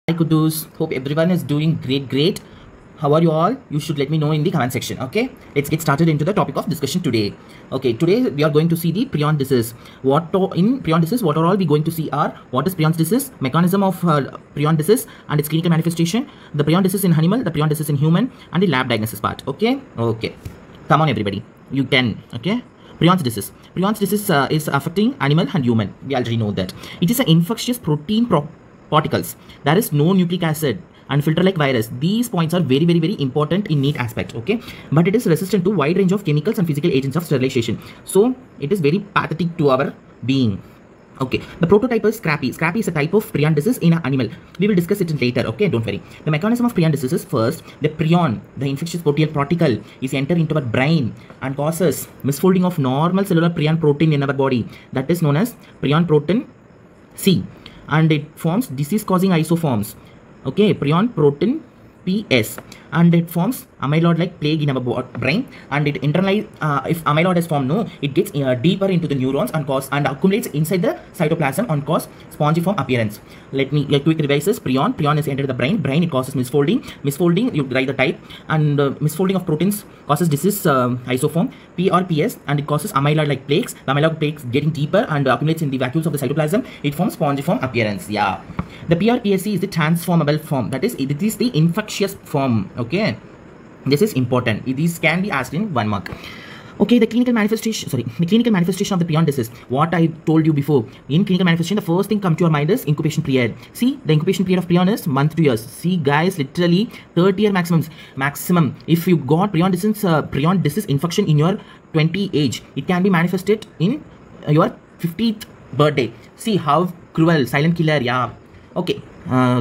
Hi Kudus, hope everyone is doing great. How are you all? You should let me know in the comment section. Okay, let's get started into the topic of discussion today. Okay, today we are going to see the prion disease. In prion disease, what are all we going to see are what is prion disease, mechanism of prion disease and its clinical manifestation, the prion disease in animal, the prion disease in human, and the lab diagnosis part. Okay, come on everybody, you can. Okay. Prions disease. Prions disease is affecting animal and human. We already know that. It is an infectious protein particles. There is no nucleic acid and filter like virus. These points are very important in neat aspect. Okay, but it is resistant to wide range of chemicals and physical agents of sterilization. So it is very pathetic to our being. Okay, the prototype is Scrappy. Scrappy is a type of prion disease in an animal. We will discuss it later. Okay, don't worry. The mechanism of prion disease is first, the prion, the infectious protein particle, is entered into our brain and causes misfolding of normal cellular prion protein in our body. That is known as prion protein C, and it forms disease-causing isoforms. Okay, prion protein PS, and it forms amyloid like plague in our brain, and it internalize if amyloid is formed, it gets deeper into the neurons and accumulates inside the cytoplasm and cause spongiform appearance. Let me quick revises. Prion is entered the brain, it causes misfolding, you write the type, and misfolding of proteins causes disease isoform PRPS, and it causes amyloid like plaques. The amyloid plaques getting deeper and accumulates in the vacuoles of the cytoplasm. It forms spongiform appearance. Yeah, the PRPSC is the transformable form, that is it is the infectious form. Okay, this is important. This can be asked in 1 mark. Okay, the clinical manifestation of the prion disease. What I told you before, in clinical manifestation, the first thing come to your mind is incubation period. See, the incubation period of prion is month to years. See guys, literally 30 year maximum. If you got prion disease infection in your 20 age, it can be manifested in your 50th birthday. See how cruel, silent killer. Yeah. Okay,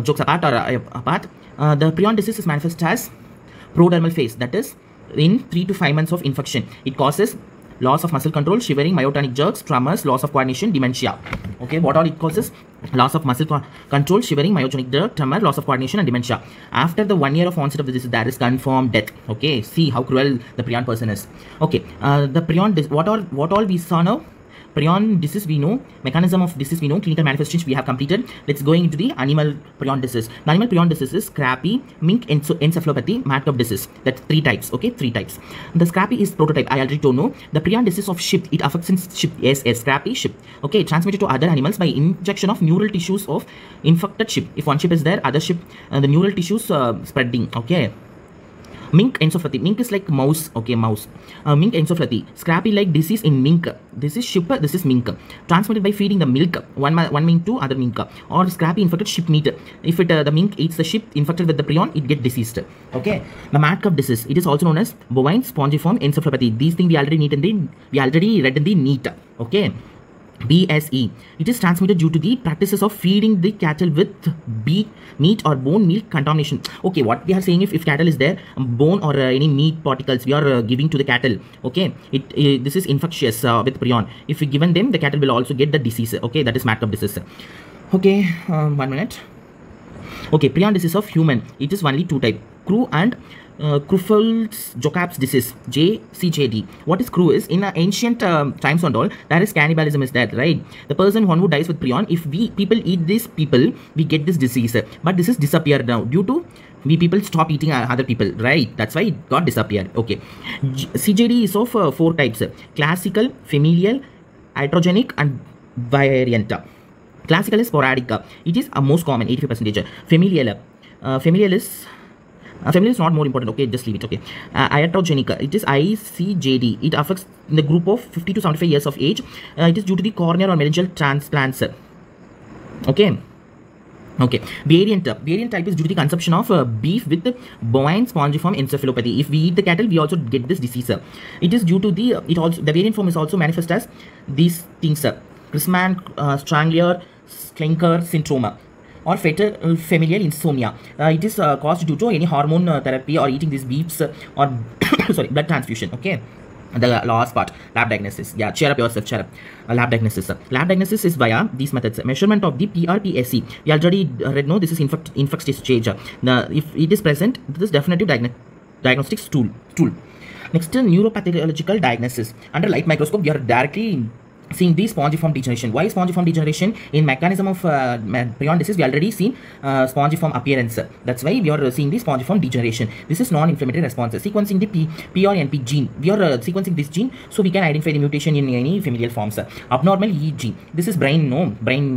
jokes apart the prion disease is manifest as prodromal phase, that is in 3 to 5 months of infection. It causes loss of muscle control, shivering, myotonic jerks, tremors, loss of coordination, dementia. Okay, what all it causes? Loss of muscle control, shivering, myotonic jerk, tremor, loss of coordination, and dementia. After the 1 year of onset of the disease, there is confirmed death. Okay, see how cruel the prion person is. Okay, the prion disease, what all we saw now? Prion disease we know, mechanism of disease we know, clinical manifestations we have completed. Let's going into the animal prion disease. The animal prion disease is Scrappy, mink encephalopathy, mad cow disease. That's 3 types. Okay, 3 types. The Scrappy is prototype. I already told you. The prion disease of sheep, it affects in sheep. Yes, Scrappy sheep. Okay, transmitted to other animals by injection of neural tissues of infected sheep. If one sheep is there, other sheep, the neural tissues spreading. Okay. Mink encephalopathy. Mink is like mouse. Okay, mouse. Mink encephalopathy. Scrappy like disease in mink. This is sheep. This is mink. Transmitted by feeding the milk. One mink to other mink. Or Scrappy infected sheep meat. If the mink eats the sheep infected with the prion, it get diseased. Okay. The mad cow disease. It is also known as bovine spongiform encephalopathy. These things we already read in the NEET. Okay. BSE. It is transmitted due to the practices of feeding the cattle with meat or bone meal contamination. Okay, what we are saying, if cattle is there, bone or any meat particles we are giving to the cattle. Okay, this is infectious with prion. If we given them, the cattle will also get the disease. Okay, that is mad cow disease. Okay, 1 minute. Okay, prion disease of human. It is only 2 types: Crew and Creutzfeldt-Jakob's disease, JCJD. What is Crew is, in ancient times and all, there is cannibalism is that, right? The person one who dies with prion, if people eat these people, we get this disease. But this is disappeared now due to people stop eating other people, right? That's why it got disappeared. Okay, CJD is of 4 types: classical, familial, iatrogenic, and variant. Classical is sporadic. It is most common, 85%. Familial is not more important. Okay, just leave it. Okay, iatrogenic, it is ICJD. It affects in the group of 50 to 75 years of age. It is due to the corneal or meningeal transplants. Okay. Variant type is due to the consumption of beef with bovine spongiform encephalopathy. If we eat the cattle, we also get this disease. It is due to the variant form is also manifest as these things: Chrisman, Strangler, Klinker syndrome, or fetal familial insomnia. It is caused due to any hormone therapy or eating these beefs or sorry, blood transfusion. Okay, the last part, lab diagnosis. Yeah, cheer up yourself, cheer up. Lab diagnosis. Lab diagnosis is via these methods: measurement of the PRPSC. We already read, no, this is infectious stage. If it is present, this is definitive diagnostic tool. Next, neuropathological diagnosis. Under light microscope, we are directly seeing the spongiform degeneration. Why spongiform degeneration? In mechanism of prion disease, we already seen spongiform appearance. That's why we are seeing the spongiform degeneration. This is non-inflammatory response. Sequencing the P or NP gene, we are sequencing this gene so we can identify the mutation in any familial forms. Abnormal EEG. This is brain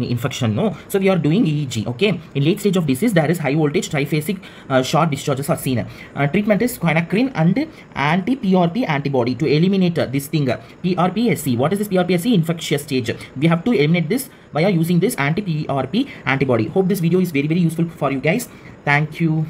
infection, no. So we are doing EEG. Okay. In late stage of disease, there is high voltage triphasic short discharges are seen. Treatment is quinacrine and anti-PRP antibody to eliminate this thing. PRPSC. What is this PRPSC? Infectious stage. We have to eliminate this by using this anti-PRP antibody. Hope this video is very useful for you guys. Thank you.